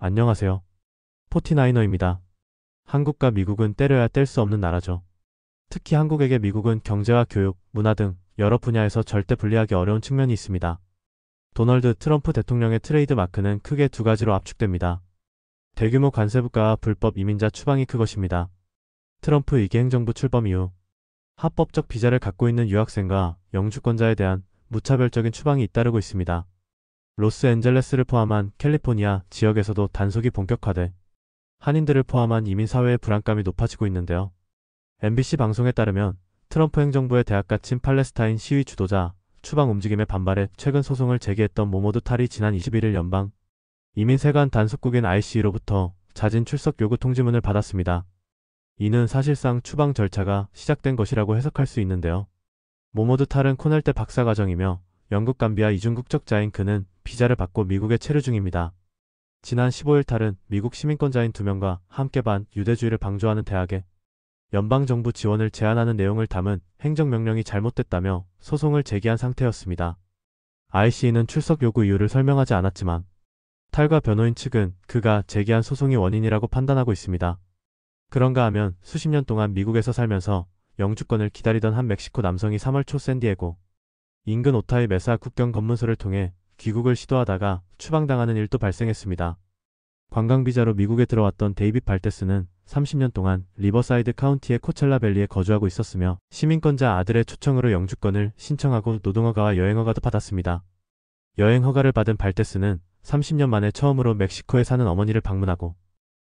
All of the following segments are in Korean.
안녕하세요. 포티나이너입니다. 한국과 미국은 때려야 뗄 수 없는 나라죠. 특히 한국에게 미국은 경제와 교육, 문화 등 여러 분야에서 절대 분리하기 어려운 측면이 있습니다. 도널드 트럼프 대통령의 트레이드 마크는 크게 두 가지로 압축됩니다. 대규모 관세부과와 불법 이민자 추방이 그것입니다. 트럼프 2기 행정부 출범 이후 합법적 비자를 갖고 있는 유학생과 영주권자에 대한 무차별적인 추방이 잇따르고 있습니다. 로스앤젤레스를 포함한 캘리포니아 지역에서도 단속이 본격화돼 한인들을 포함한 이민사회의 불안감이 높아지고 있는데요. MBC 방송에 따르면 트럼프 행정부의 대학 갇힌 팔레스타인 시위 주도자 추방 움직임에 반발해 최근 소송을 제기했던 모모드 탈이 지난 21일 연방 이민세관 단속국인 ICE로부터 자진 출석 요구 통지문을 받았습니다. 이는 사실상 추방 절차가 시작된 것이라고 해석할 수 있는데요. 모모드 탈은 코넬대 박사과정이며 영국 감비아 이중 국적자인 그는 비자를 받고 미국에 체류 중입니다. 지난 15일 탈은 미국 시민권자인 2명과 함께 유대주의를 방조하는 대학에 연방정부 지원을 제한하는 내용을 담은 행정명령이 잘못됐다며 소송을 제기한 상태였습니다. ICE는 출석 요구 이유를 설명하지 않았지만 탈과 변호인 측은 그가 제기한 소송이 원인이라고 판단하고 있습니다. 그런가 하면 수십 년 동안 미국에서 살면서 영주권을 기다리던 한 멕시코 남성이 3월 초 샌디에고 인근 오타이 메사 국경 검문소를 통해 귀국을 시도하다가 추방당하는 일도 발생했습니다. 관광비자로 미국에 들어왔던 데이빗 발테스는 30년 동안 리버사이드 카운티의 코첼라밸리에 거주하고 있었으며 시민권자 아들의 초청으로 영주권을 신청하고 노동허가와 여행허가도 받았습니다. 여행허가를 받은 발테스는 30년 만에 처음으로 멕시코에 사는 어머니를 방문하고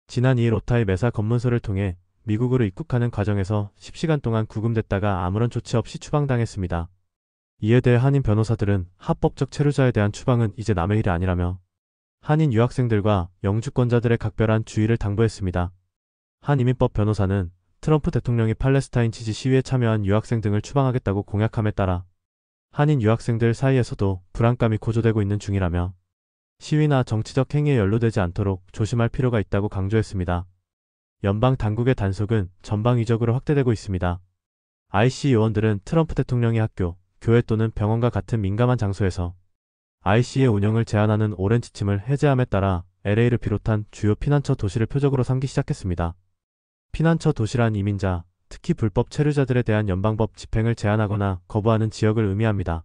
지난 2일 오타이 메사 검문소를 통해 미국으로 입국하는 과정에서 10시간 동안 구금됐다가 아무런 조치 없이 추방당했습니다. 이에 대해 한인 변호사들은 합법적 체류자에 대한 추방은 이제 남의 일이 아니라며 한인 유학생들과 영주권자들의 각별한 주의를 당부했습니다. 한 이민법 변호사는 트럼프 대통령이 팔레스타인 지지 시위에 참여한 유학생 등을 추방하겠다고 공약함에 따라 한인 유학생들 사이에서도 불안감이 고조되고 있는 중이라며 시위나 정치적 행위에 연루되지 않도록 조심할 필요가 있다고 강조했습니다. 연방 당국의 단속은 전방위적으로 확대되고 있습니다. IC 요원들은 트럼프 대통령이 학교, 교회 또는 병원과 같은 민감한 장소에서 IC의 운영을 제한하는 오랜 지침을 해제함에 따라 LA를 비롯한 주요 피난처 도시를 표적으로 삼기 시작했습니다. 피난처 도시란 이민자, 특히 불법 체류자들에 대한 연방법 집행을 제한하거나 거부하는 지역을 의미합니다.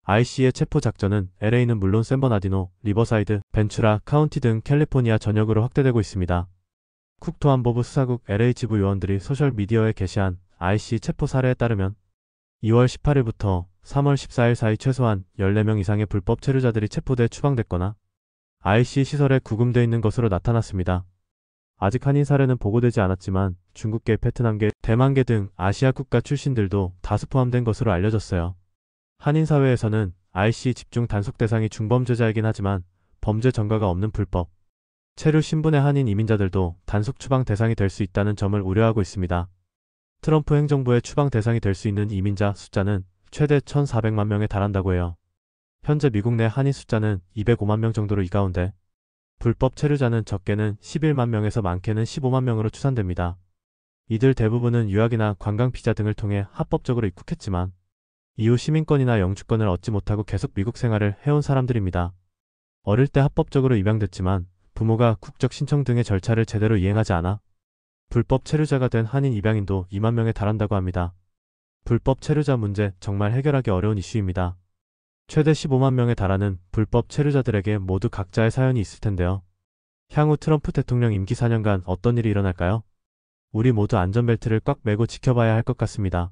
IC의 체포 작전은 LA는 물론 샌버나디노, 리버사이드, 벤츄라 카운티 등 캘리포니아 전역으로 확대되고 있습니다. 국토안보부 수사국 LA 지부 요원들이 소셜미디어에 게시한 IC 체포 사례에 따르면 2월 18일부터 3월 14일 사이 최소한 14명 이상의 불법 체류자들이 체포돼 추방됐거나 IC 시설에 구금되어 있는 것으로 나타났습니다. 아직 한인 사례는 보고되지 않았지만 중국계, 베트남계, 대만계 등 아시아 국가 출신들도 다수 포함된 것으로 알려졌어요. 한인 사회에서는 IC 집중 단속 대상이 중범죄자이긴 하지만 범죄 전과가 없는 불법 체류 신분의 한인 이민자들도 단속 추방 대상이 될 수 있다는 점을 우려하고 있습니다. 트럼프 행정부의 추방 대상이 될 수 있는 이민자 숫자는 최대 1,400만 명에 달한다고 해요. 현재 미국 내 한인 숫자는 205만 명 정도로 이 가운데 불법 체류자는 적게는 11만 명에서 많게는 15만 명으로 추산됩니다. 이들 대부분은 유학이나 관광 비자 등을 통해 합법적으로 입국했지만 이후 시민권이나 영주권을 얻지 못하고 계속 미국 생활을 해온 사람들입니다. 어릴 때 합법적으로 입양됐지만 부모가 국적 신청 등의 절차를 제대로 이행하지 않아 불법 체류자가 된 한인 입양인도 2만 명에 달한다고 합니다. 불법 체류자 문제 정말 해결하기 어려운 이슈입니다. 최대 15만 명에 달하는 불법 체류자들에게 모두 각자의 사연이 있을 텐데요. 향후 트럼프 대통령 임기 4년간 어떤 일이 일어날까요? 우리 모두 안전벨트를 꽉 매고 지켜봐야 할 것 같습니다.